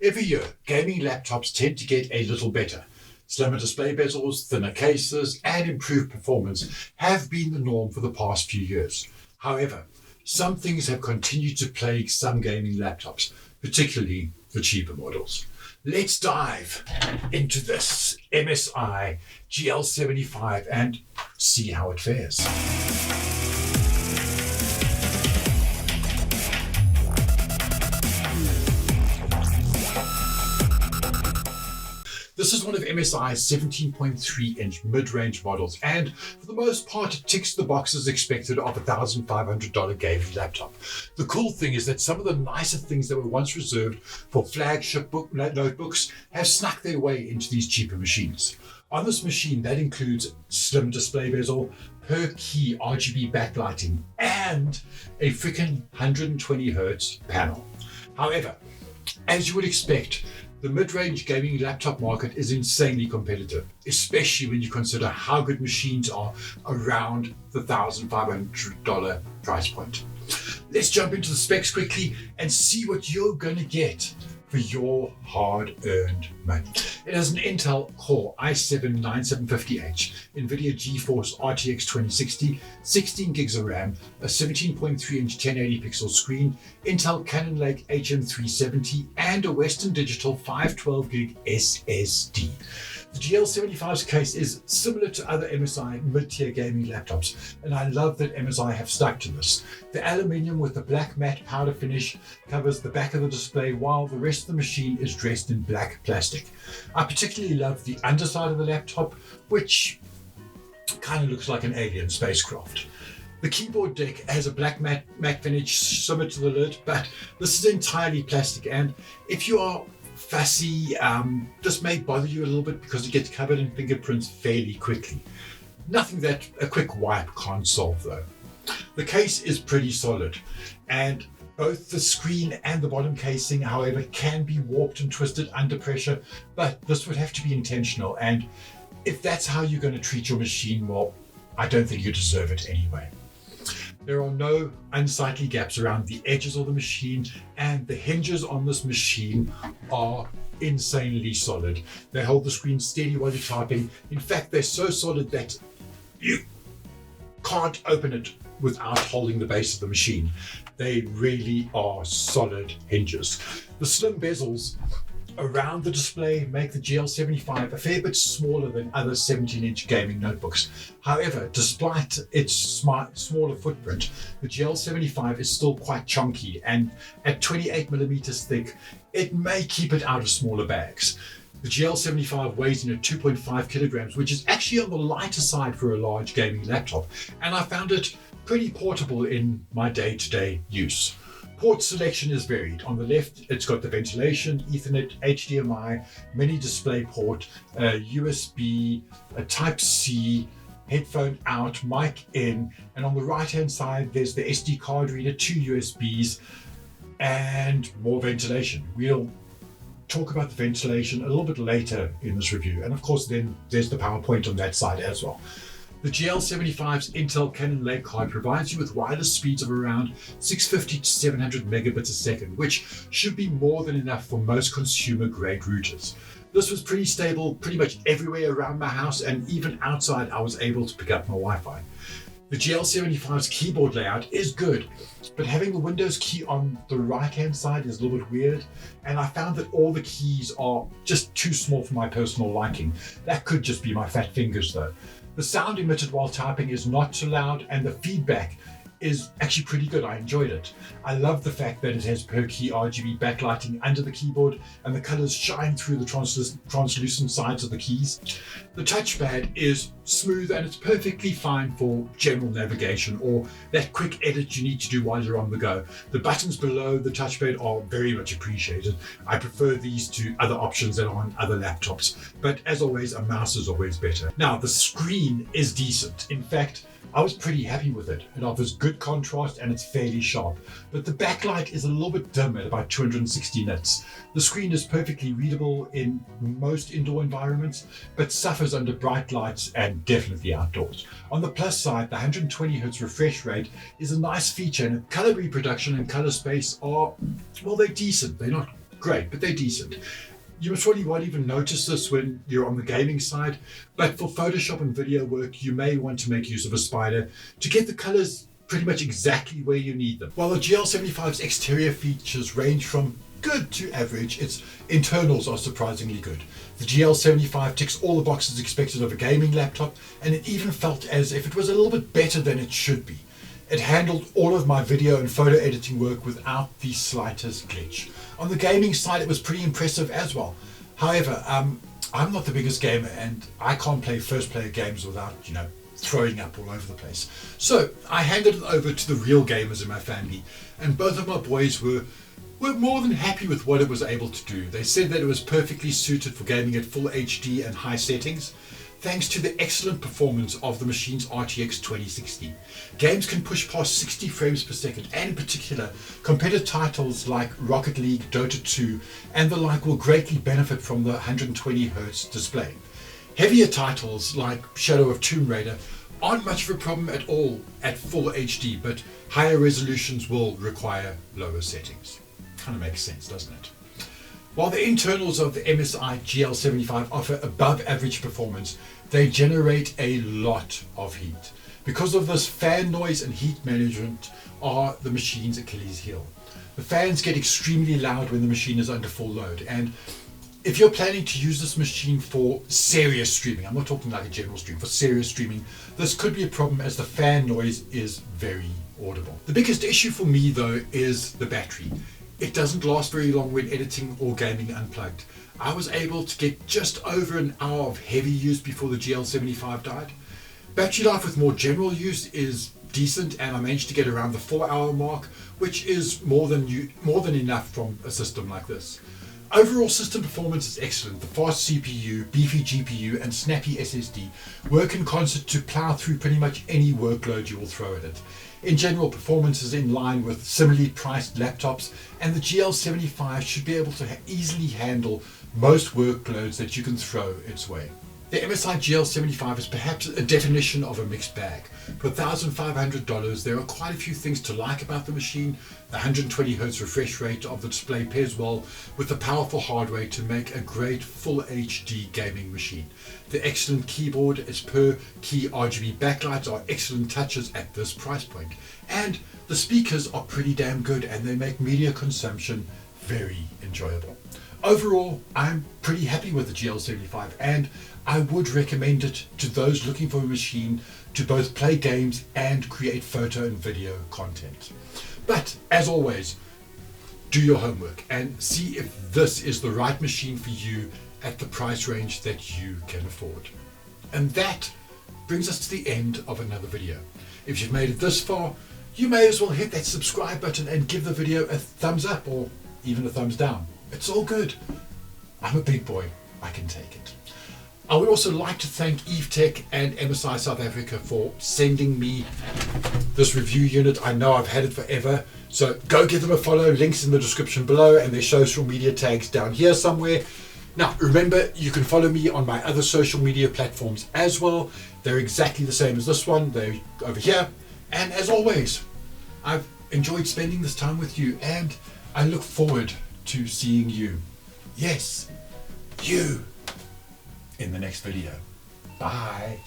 Every year, gaming laptops tend to get a little better. Slimmer display bezels, thinner cases, and improved performance have been the norm for the past few years. However, some things have continued to plague some gaming laptops, particularly the cheaper models. Let's dive into this MSI GL75 and see how it fares. This is one of MSI's 17.3-inch mid-range models, and for the most part it ticks the boxes expected of a $1,500 gaming laptop. The cool thing is that some of the nicer things that were once reserved for flagship notebooks have snuck their way into these cheaper machines. On this machine, that includes slim display bezel, per key RGB backlighting, and a freaking 120Hz panel. However, as you would expect, the mid-range gaming laptop market is insanely competitive, especially when you consider how good machines are around the $1,500 price point. Let's jump into the specs quickly and see what you're going to get for your hard-earned money. It has an Intel Core i7-9750H, Nvidia GeForce RTX 2060, 16 gigs of RAM, a 17.3-inch 1080 pixel screen, Intel Cannon Lake HM370, and a Western Digital 512 gig SSD. The GL75's case is similar to other MSI mid-tier gaming laptops, and I love that MSI have stuck to this. The aluminium with the black matte powder finish covers the back of the display, while the rest of the machine is dressed in black plastic. I particularly love the underside of the laptop, which kind of looks like an alien spacecraft. The keyboard deck has a black matte finish similar to the lid, but this is entirely plastic, and if you are fussy, this may bother you a little bit because it gets covered in fingerprints fairly quickly. Nothing that a quick wipe can't solve though. The case is pretty solid, and both the screen and the bottom casing, however, can be warped and twisted under pressure, but this would have to be intentional, and if that's how you're going to treat your machine, well, I don't think you deserve it anyway. There are no unsightly gaps around the edges of the machine, and the hinges on this machine are insanely solid. They hold the screen steady while you're typing. In fact, they're so solid that you can't open it without holding the base of the machine. They really are solid hinges. The slim bezels around the display make the GL75 a fair bit smaller than other 17-inch gaming notebooks. However, despite its smaller footprint, the GL75 is still quite chunky, and at 28mm thick, it may keep it out of smaller bags. The GL75 weighs in at 2.5 kilograms, which is actually on the lighter side for a large gaming laptop, and I found it pretty portable in my day-to-day use. Port selection is varied. On the left, it's got the ventilation, Ethernet, HDMI, mini display port, USB, a Type-C, headphone out, mic in, and on the right-hand side, there's the SD card reader, 2 USBs, and more ventilation. We'll talk about the ventilation a little bit later in this review, and of course, then there's the PowerPoint on that side as well. The GL75's Intel Cannon Lake card provides you with wireless speeds of around 650 to 700 megabits a second, which should be more than enough for most consumer-grade routers. This was pretty stable pretty much everywhere around my house, and even outside I was able to pick up my Wi-Fi. The GL75's keyboard layout is good, but having the Windows key on the right-hand side is a little bit weird, and I found that all the keys are just too small for my personal liking. That could just be my fat fingers though. The sound emitted while typing is not too loud, and the feedback is actually pretty good. I enjoyed it. I love the fact that it has per key RGB backlighting under the keyboard, and the colors shine through the translucent sides of the keys. The touchpad is smooth, and it's perfectly fine for general navigation or that quick edit you need to do while you're on the go. The buttons below the touchpad are very much appreciated. I prefer these to other options that are on other laptops, but as always, a mouse is always better. Now, the screen is decent. In fact, I was pretty happy with it. It offers good contrast and it's fairly sharp, but the backlight is a little bit dim at about 260 nits. The screen is perfectly readable in most indoor environments, but suffers under bright lights and definitely outdoors. On the plus side, the 120Hz refresh rate is a nice feature, and color reproduction and color space are, well, they're decent. They're not great, but they're decent. You probably won't even notice this when you're on the gaming side, but for Photoshop and video work, you may want to make use of a spider to get the colors pretty much exactly where you need them. While the GL75's exterior features range from good to average, its internals are surprisingly good. The GL75 ticks all the boxes expected of a gaming laptop, and it even felt as if it was a little bit better than it should be. It handled all of my video and photo editing work without the slightest glitch. On the gaming side, it was pretty impressive as well. However, I'm not the biggest gamer, and I can't play first player games without, throwing up all over the place. So I handed it over to the real gamers in my family, and both of my boys were more than happy with what it was able to do. They said that it was perfectly suited for gaming at full HD and high settings, thanks to the excellent performance of the machine's RTX 2060. Games can push past 60 frames per second, and in particular, competitive titles like Rocket League, Dota 2, and the like will greatly benefit from the 120Hz display. Heavier titles like Shadow of Tomb Raider aren't much of a problem at all at full HD, but higher resolutions will require lower settings. Kind of makes sense, doesn't it? While the internals of the MSI GL75 offer above average performance, they generate a lot of heat. Because of this, fan noise and heat management are the machine's Achilles heel. The fans get extremely loud when the machine is under full load, and if you're planning to use this machine for serious streaming, I'm not talking like a general stream, for serious streaming, this could be a problem as the fan noise is very audible. The biggest issue for me though is the battery. It doesn't last very long when editing or gaming unplugged. I was able to get just over an hour of heavy use before the GL75 died. Battery life with more general use is decent, and I managed to get around the 4-hour mark, which is more than enough from a system like this. Overall system performance is excellent. The fast CPU, beefy GPU and snappy SSD work in concert to plow through pretty much any workload you will throw at it. In general, performance is in line with similarly priced laptops, and the GL75 should be able to easily handle most workloads that you can throw its way. The MSI GL75 is perhaps a definition of a mixed bag. For $1,500, there are quite a few things to like about the machine. The 120Hz refresh rate of the display pairs well with the powerful hardware to make a great full HD gaming machine. The excellent keyboard as per key RGB backlights are excellent touches at this price point. And the speakers are pretty damn good, and they make media consumption very enjoyable. Overall, I'm pretty happy with the GL75, and I would recommend it to those looking for a machine to both play games and create photo and video content. But as always, do your homework and see if this is the right machine for you at the price range that you can afford. And that brings us to the end of another video. If you've made it this far, you may as well hit that subscribe button and give the video a thumbs up or even a thumbs down. It's all good. I'm a big boy. I can take it. I would also like to thank EveTech and MSI South Africa for sending me this review unit. I know I've had it forever, so go give them a follow. Links in the description below, and their social media tags down here somewhere. Now, remember, you can follow me on my other social media platforms as well. They're exactly the same as this one. They're over here. And as always, I've enjoyed spending this time with you, and I look forward to seeing you. Yes, you. In the next video. Bye.